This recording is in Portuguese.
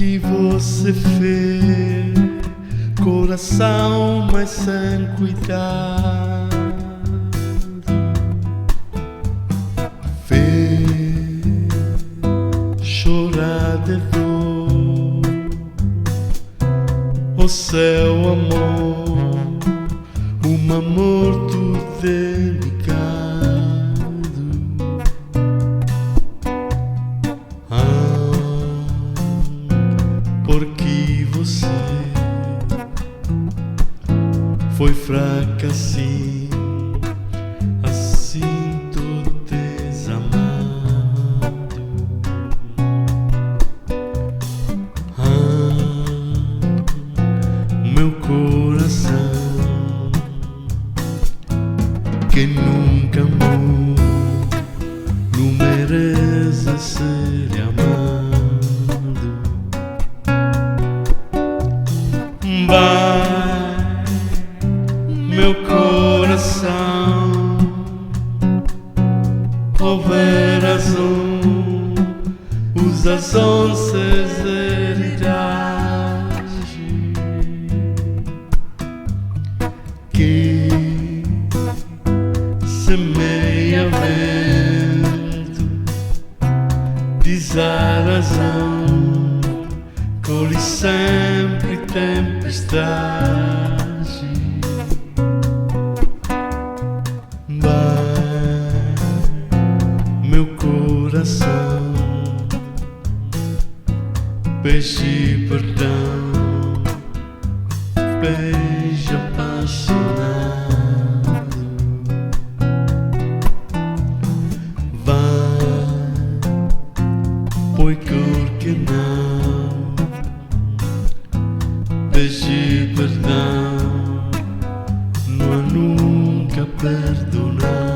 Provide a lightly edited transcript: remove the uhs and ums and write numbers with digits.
que você fez, coração, mas sem cuidado, fez chorar de dor o seu amor, um amor tudo delicado. Porque você foi fraca assim, assim todo desamado. Meu coração que nunca amou não merece ser amado. Vai, meu coração, houver razão, usa as onças de idade que semeia vento, diz a razão, colhe sempre tempestade. Vai, meu coração, pede perdão, beijo apaixonado. Vai, pois que não pedir perdão, não há nunca perdonar.